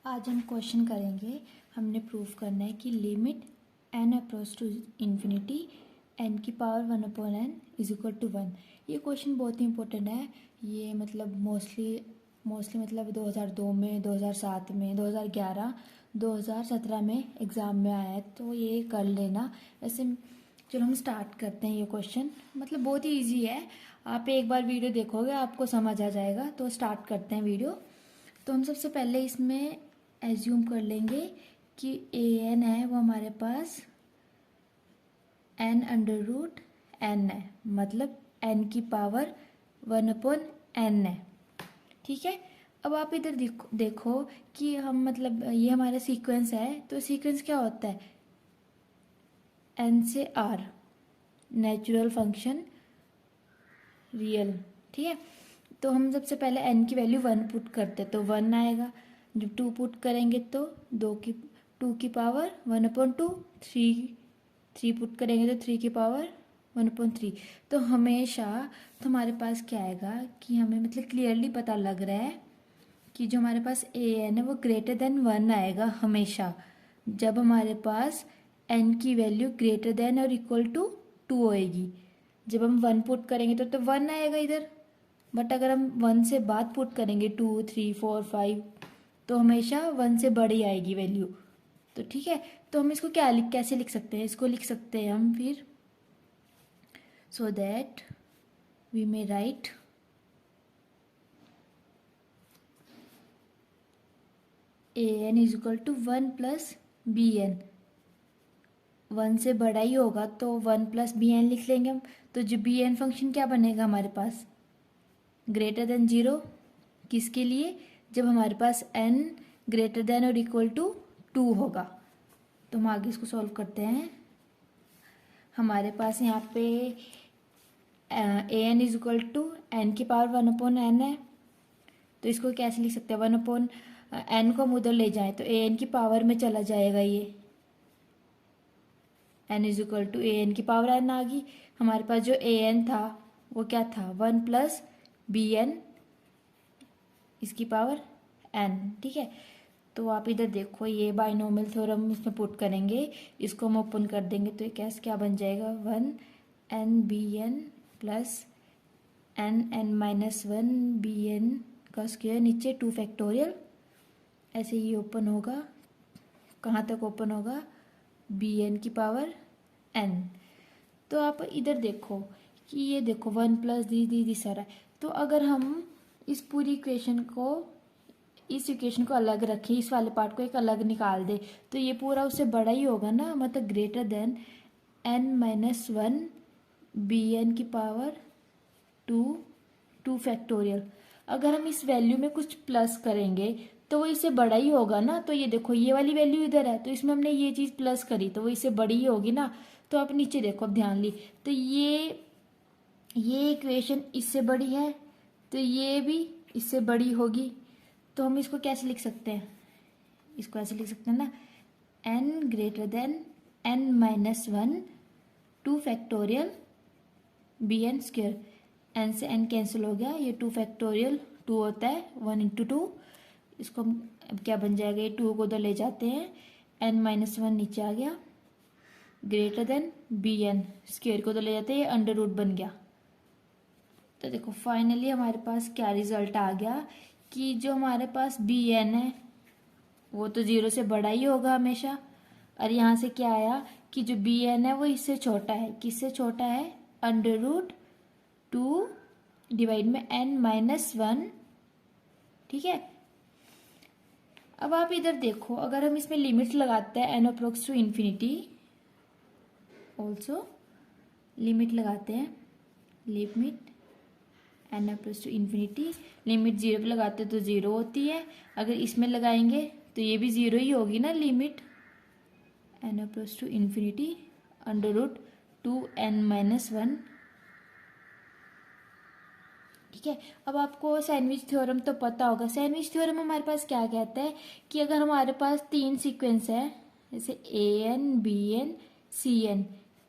आज हम क्वेश्चन करेंगे। हमने प्रूफ करना है कि limit n approach to infinity n की power 1/n is equal to 1। ये क्वेश्चन बहुत ही इंपॉर्टेंट है। ये मतलब मोस्टली मतलब 2002 में, 2007 में, 2011, 2017 में एग्ज़ाम में आया है, तो ये कर लेना। ऐसे चलो हम स्टार्ट करते हैं। ये क्वेश्चन मतलब बहुत ही ईजी है। आप एक बार वीडियो देखोगे आपको समझ आ जाएगा। तो स्टार्ट करते हैं वीडियो। तो हम सबसे पहले इसमें एज्यूम कर लेंगे कि ए एन है वो हमारे पास n अंडर रूट n है, मतलब n की पावर 1/n है। ठीक है। अब आप इधर देखो कि हम मतलब ये हमारा सीक्वेंस है। तो सीक्वेंस क्या होता है? n से r, नेचुरल फंक्शन, रियल। ठीक है। तो हम सबसे पहले n की वैल्यू 1 पुट करते तो 1 आएगा। जब 2 पुट करेंगे तो 2 की पावर 1/2, 3 पुट करेंगे तो 3 की पावर 1/3। तो हमेशा तो हमारे पास क्या आएगा कि हमें मतलब क्लियरली पता लग रहा है कि जो हमारे पास ए एन है वो ग्रेटर देन 1 आएगा हमेशा, जब हमारे पास n की वैल्यू ग्रेटर देन और इक्वल टू 2 होएगी। जब हम 1 पुट करेंगे तो 1 आएगा इधर। बट अगर हम 1 से बाद पुट करेंगे 2, 3, 4, 5, तो हमेशा 1 से बड़ी आएगी वैल्यू। तो ठीक है। तो हम इसको कैसे लिख सकते हैं? इसको लिख सकते हैं हम फिर so that we may write a N is equal to 1 plus B n. 1 से बड़ा ही होगा तो 1 प्लस बी एन लिख लेंगे हम। तो जो बी एन फंक्शन क्या बनेगा हमारे पास? Greater than 0। किसके लिए? जब हमारे पास n ग्रेटर देन और इक्वल टू 2 होगा। तो हम आगे इसको सॉल्व करते हैं। हमारे पास यहाँ पे A N is equal to N की पावर 1/n है। तो इसको कैसे लिख सकते हैं? 1/n को हम उधर ले जाएं तो ए एन की पावर में चला जाएगा ये। n is equal to a N की पावर n आ गई। हमारे पास जो ए एन था वो क्या था? 1 प्लस बी एन इसकी पावर n। ठीक है। तो आप इधर देखो, ये बाइनोमियल थ्योरम इसमें पुट करेंगे, इसको हम ओपन कर देंगे तो ये क्या बन जाएगा? 1n(bn) प्लस n(n-1) bn का स्क्वायर, नीचे 2 फैक्टोरियल। ऐसे ही ओपन होगा। कहाँ तक ओपन होगा? bn की पावर n। तो आप इधर देखो कि ये देखो 1 प्लस दी सारा। तो अगर हम इस पूरी इक्वेशन को अलग रखें, इस वाले पार्ट को एक अलग निकाल दे, तो ये पूरा उससे बड़ा ही होगा ना, मतलब greater than n-1 b N की पावर 2 फैक्टोरियल। अगर हम इस वैल्यू में कुछ प्लस करेंगे तो वो इससे बड़ा ही होगा ना। तो ये देखो ये वाली वैल्यू इधर है, तो इसमें हमने ये चीज़ प्लस करी तो वो इससे बड़ी ही होगी ना। तो आप नीचे देखो, अब ध्यान ली, तो ये इक्वेशन इससे बड़ी है, तो ये भी इससे बड़ी होगी। तो हम इसको कैसे लिख सकते हैं? इसको ऐसे लिख सकते हैं ना, n greater than n-1 2 factorial b n square. n से n कैंसिल हो गया, ये 2 फैक्टोरियल 2 होता है, 1 × 2। इसको हम अब क्या बन जाएगा? ये 2 को उधर ले जाते हैं, n-1 नीचे आ गया, greater than b n square को उधर ले जाते हैं, ये अंडर रूट बन गया। तो देखो फाइनली हमारे पास क्या रिजल्ट आ गया कि जो हमारे पास बी एन है वो तो 0 से बड़ा ही होगा हमेशा। और यहाँ से क्या आया कि जो बी एन है वो इससे छोटा है। किससे छोटा है? √2 डिवाइड में n-1। ठीक है। अब आप इधर देखो, अगर हम इसमें लिमिट लगाते हैं n approaches to infinity, also limit लगाते हैं, limit n approach to infinity, limit 0 पे लगाते हैं तो 0 होती है। अगर इसमें लगाएंगे तो ये भी 0 ही होगी ना। Limit n approach to infinity √2 n-1। ठीक है। अब आपको सैंडविच थ्योरम तो पता होगा। सैंडविच थ्योरम हमारे पास क्या कहता है कि अगर हमारे पास 3 सीक्वेंस है, जैसे an, bn, cn,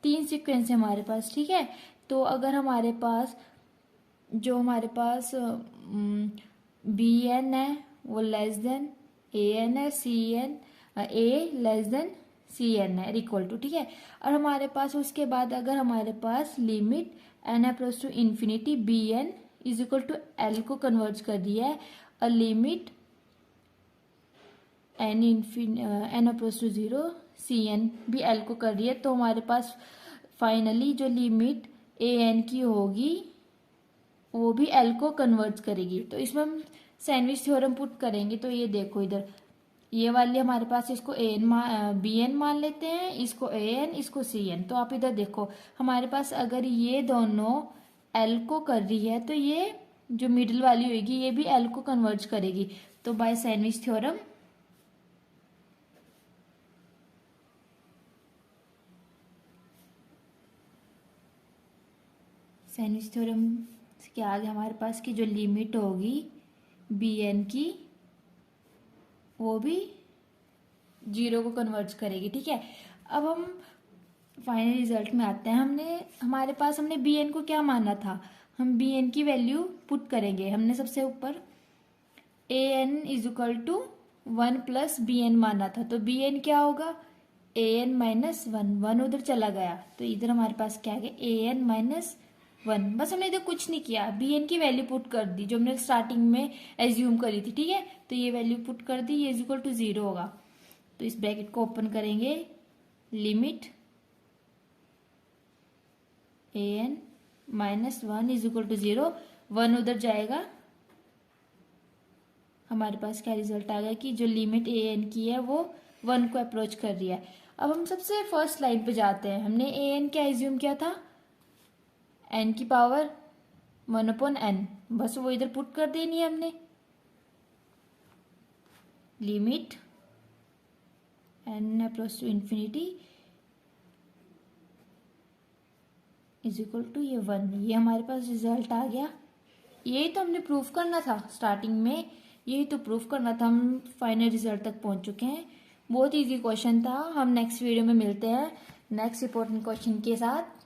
3 सीक्वेंस है हमारे पास। ठीक है। तो अगर हमारे पास जो हमारे पास बी एन है वो लेस देन ए एन है, C N A less than C N है इक्वल टू, ठीक है। और हमारे पास उसके बाद अगर हमारे पास limit N approach to infinity B N is equal to L को कन्वर्ट कर दिया है और limit N approach to zero C N भी एल को कर रही है, तो हमारे पास फाइनली जो लिमिट ए एन की होगी वो भी एल को कन्वर्ट करेगी। तो इसमें हम सैंडविच थ्योरम पुट करेंगे। तो ये देखो इधर ये वाली हमारे पास इसको ए एन बी एन मान लेते हैं, इसको ए एन, इसको सी एन। तो आप इधर देखो हमारे पास अगर ये दोनों एल को कर रही है तो ये जो मिडिल वाली होगी ये भी एल को कन्वर्ट करेगी। तो by sandwich theorem sandwich theorem के आगे हमारे पास की जो लिमिट होगी बी एन की वो भी जीरो को कन्वर्ट करेगी, ठीक है। अब हम फाइनल रिजल्ट में आते हैं। हमने बी एन को क्या माना था, हम बी एन की वैल्यू पुट करेंगे। हमने सबसे ऊपर A N is equal to 1 plus B N माना था, तो बी एन क्या होगा ए एन माइनस वन उधर चला गया, तो इधर हमारे पास क्या आ गया ए एन माइनस 1। बस हमने इधर कुछ नहीं किया, बी एन की वैल्यू पुट कर दी जो हमने स्टार्टिंग में एज्यूम करी थी, ठीक है। तो ये वैल्यू पुट कर दी, ये इज इक्वल टू 0 होगा। तो इस ब्रैकेट को ओपन करेंगे, limit A n minus 1 is equal to 0, 1 उधर जाएगा, हमारे पास क्या रिजल्ट आ गया कि जो लिमिट ए एन की है वो 1 को अप्रोच कर रही है। अब हम सबसे फर्स्ट लाइन पे जाते हैं। हमने ए एन क्या एज्यूम किया था, एन की पावर 1/n, बस वो इधर पुट कर देनी है हमने। Limit N approach to infinity is equal to ये 1, ये हमारे पास रिजल्ट आ गया। यही तो हमने प्रूफ करना था स्टार्टिंग में, यही तो प्रूफ करना था। हम फाइनल रिजल्ट तक पहुंच चुके हैं। बहुत इजी क्वेश्चन था। हम नेक्स्ट वीडियो में मिलते हैं नेक्स्ट इंपॉर्टेंट क्वेश्चन के साथ।